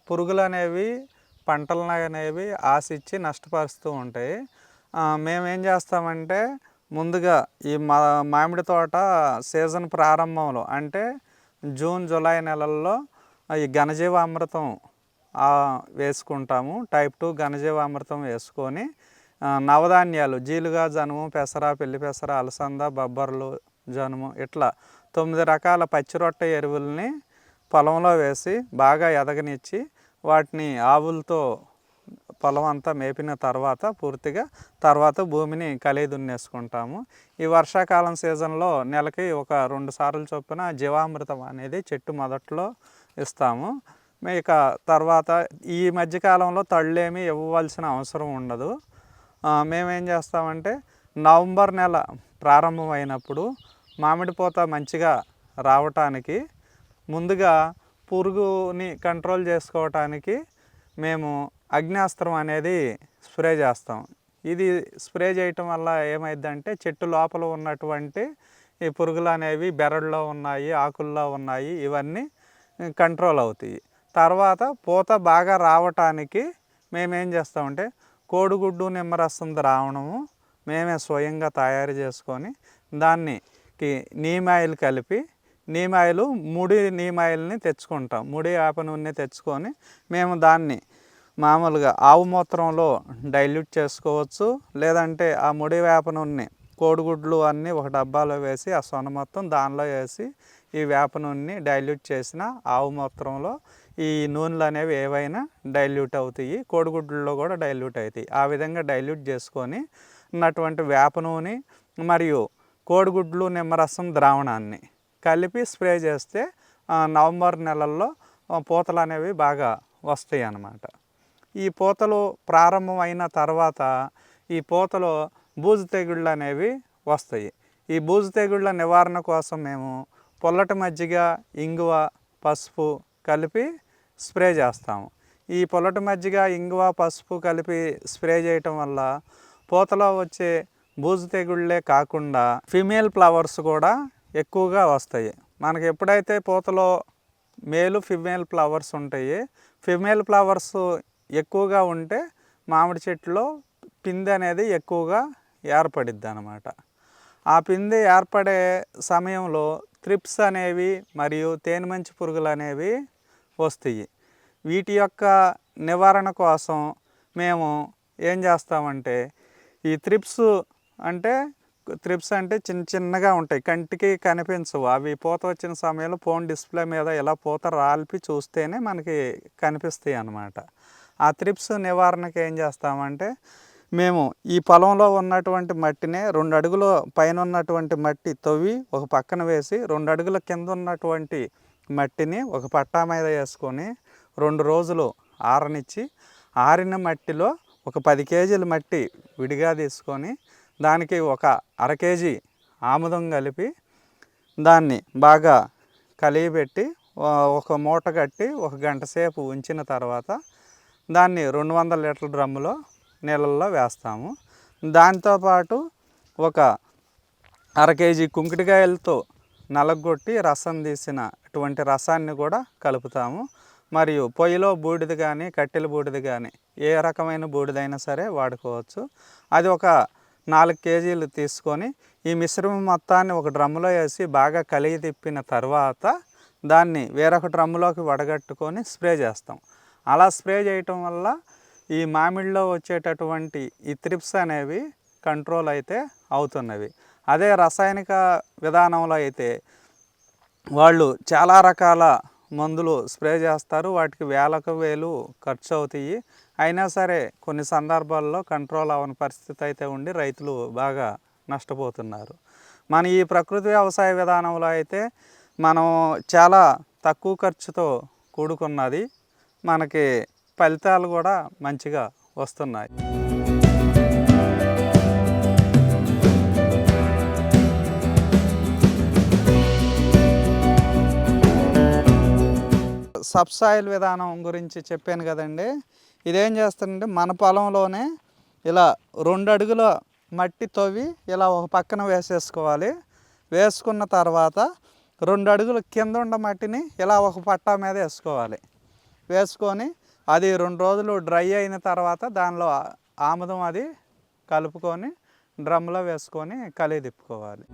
పురుగులు అనేవి పంటలను అనేవి ఆశించి నష్టపరుస్తూ ఉంటాయి. మేమేం చేస్తామంటే ముందుగా ఈ మామిడి తోట సీజన్ ప్రారంభంలో అంటే జూన్ జూలై నెలల్లో ఈ ఘనజీవామృతం వేసుకుంటాము. టైప్ 2 ఘనజీవామృతం వేసుకొని నవధాన్యాలు జీలుగా, జనుము, పెసర, పెళ్లి పెసర, అలసంద, బొబ్బర్లు, జనుము ఇట్లా 9 రకాల పచ్చి రొట్టె ఎరువుల్ని పొలంలో వేసి బాగా ఎదగనిచ్చి వాటిని ఆవులతో పొలం అంతా మేపిన తర్వాత తర్వాత భూమిని కలిగి దున్నేసుకుంటాము. ఈ వర్షాకాలం సీజన్లో నెలకి ఒక 2 సార్లు చొప్పున జీవామృతం అనేది చెట్టు మొదట్లో ఇస్తాము. ఇక తర్వాత ఈ మధ్యకాలంలో తళ్ళేమీ ఇవ్వవలసిన అవసరం ఉండదు. మేమేం చేస్తామంటే నవంబర్ నెల ప్రారంభమైనప్పుడు మామిడి పూత మంచిగా రావటానికి ముందుగా పురుగుని కంట్రోల్ చేసుకోవటానికి మేము అగ్నాస్త్రం అనేది స్ప్రే చేస్తాం. ఇది స్ప్రే చేయటం వల్ల ఏమైందంటే చెట్టు లోపల ఉన్నటువంటి ఈ పురుగులు అనేవి బెరడులో ఉన్నాయి, ఆకుల్లో ఉన్నాయి, ఇవన్నీ కంట్రోల్ అవుతాయి. తర్వాత పూత బాగా రావటానికి మేమేం చేస్తామంటే కోడిగుడ్డు నిమ్మరసం ద్రావణము మేమే స్వయంగా తయారు చేసుకొని దానికి నీమ్ ఆయిల్ కలిపి ముడి నీమ్ ఆయిల్ని తెచ్చుకుంటాం. ముడి వేప నూనె తెచ్చుకొని మేము దాన్ని మామూలుగా ఆవు మూత్రంలో డైల్యూట్ చేసుకోవచ్చు. లేదంటే ఆ ముడి వేప నూనె కోడిగుడ్లు అన్నీ ఒక డబ్బాలో వేసి ఆ సొన మొత్తం దానిలో వేసి ఈ వేప నూనెని డైల్యూట్ చేసిన ఆవు మూత్రంలో ఈ నూనెలు అనేవి ఏవైనా డైల్యూట్ అవుతాయి, కోడిగుడ్లలో కూడా డైల్యూట్ అవుతాయి. ఆ విధంగా డైల్యూట్ చేసుకొని ఉన్నటువంటి వేప నూనె మరియు కోడిగుడ్లు నిమ్మరసం ద్రావణాన్ని కలిపి స్ప్రే చేస్తే నవంబర్ నెలల్లో పూతలు అనేవి బాగా వస్తాయి అన్నమాట. ఈ పూతలు ప్రారంభం అయిన తర్వాత ఈ పూతలో బూజు తెగుళ్ళు అనేవి వస్తాయి. ఈ బూజు తెగుళ్ళ నివారణ కోసం మేము పొల్లటి మజ్జిగ, ఇంగువ, పసుపు కలిపి స్ప్రే చేస్తాము. ఈ పొల్లటి మజ్జిగ, ఇంగువ, పసుపు కలిపి స్ప్రే చేయటం వల్ల పూతలో వచ్చే బూజు తెగుళ్ళే కాకుండా ఫిమేల్ ఫ్లవర్స్ కూడా ఎక్కువగా వస్తాయి. మనకి ఎప్పుడైతే పూతలో మేలు ఫిమేల్ ఫ్లవర్స్ ఉంటాయి, ఫిమేల్ ఫ్లవర్స్ ఎక్కువగా ఉంటే మామిడి చెట్టులో పిందె అనేది ఎక్కువగా ఏర్పడిద్ది అన్నమాట. ఆ పిందె ఏర్పడే సమయంలో త్రిప్స్ అనేవి మరియు తేనెమంచి పురుగులు అనేవి వస్తాయి. వీటి యొక్క నివారణ కోసం మేము ఏం చేస్తామంటే ఈ త్రిప్స్ అంటే చిన్న చిన్నగా ఉంటాయి, కంటికి కనిపించవు. అవి పూత వచ్చిన సమయంలో ఫోన్ డిస్ప్లే మీద ఇలా పూత రాల్పి చూస్తేనే మనకి కనిపిస్తాయి అన్నమాట. ఆ త్రిప్స్ నివారణకి ఏం చేస్తామంటే మేము ఈ పొలంలో ఉన్నటువంటి మట్టిని 2 అడుగుల పైన ఉన్నటువంటి మట్టి తవ్వి ఒక పక్కన వేసి 2 అడుగుల కింద ఉన్నటువంటి మట్టిని ఒక పట్టా మీద వేసుకొని 2 రోజులు ఆరనిచ్చి ఆరిన మట్టిలో ఒక 10 కేజీల మట్టి విడిగా తీసుకొని దానికి ఒక 1/2 కేజీ ఆముదం కలిపి దాన్ని బాగా కలియబెట్టి ఒక మూట కట్టి 1 గంట సేపు ఉంచిన తర్వాత దాన్ని 200 లీటర్ల డ్రమ్ములో నీళ్ళల్లో వేస్తాము. దాంతోపాటు ఒక 1/2 కేజీ కుంకుటికాయలతో నలగొట్టి రసం తీసిన అటువంటి రసాన్ని కూడా కలుపుతాము. మరియు పొయ్యిలో బూడిద కానీ కట్టెల బూడిద కానీ ఏ రకమైన బూడిదైనా సరే వాడుకోవచ్చు. అది ఒక 4 కేజీలు తీసుకొని ఈ మిశ్రమం మొత్తాన్ని ఒక డ్రమ్ములో వేసి బాగా కలిగి తిప్పిన తర్వాత దాన్ని వేరొక డ్రమ్ములోకి వడగట్టుకొని స్ప్రే చేస్తాం. అలా స్ప్రే చేయటం వల్ల ఈ మామిడిలో వచ్చేటటువంటి ఈ త్రిప్స్ అనేవి కంట్రోల్ అయితే అవుతున్నవి. అదే రసాయనిక విధానంలో అయితే వాళ్ళు చాలా రకాల మందులు స్ప్రే చేస్తారు, వాటికి వేలకు వేలు ఖర్చు అవుతాయి. అయినా సరే కొన్ని సందర్భాల్లో కంట్రోల్ అవ్వని పరిస్థితి అయితే ఉండి రైతులు బాగా నష్టపోతున్నారు. మన ఈ ప్రకృతి వ్యవసాయ విధానంలో అయితే మనం చాలా తక్కువ ఖర్చుతో కూడుకున్నది, మనకి ఫలితాలు కూడా మంచిగా వస్తున్నాయి. సబ్సాయిల్ విధానం గురించి చెప్పాను కదండి. ఇదేం చేస్తుందంటే మన పొలంలోనే ఇలా 2 అడుగుల మట్టి తవ్వి ఇలా ఒక పక్కన వేసేసుకోవాలి. వేసుకున్న తర్వాత 2 అడుగుల కింద ఉన్న మట్టిని ఇలా ఒక పట్టా మీద వేసుకోవాలి. వేసుకొని అది 2 రోజులు డ్రై అయిన తర్వాత దానిలో ఆముదం అది కలుపుకొని డ్రమ్లో వేసుకొని కలిగి తిప్పుకోవాలి.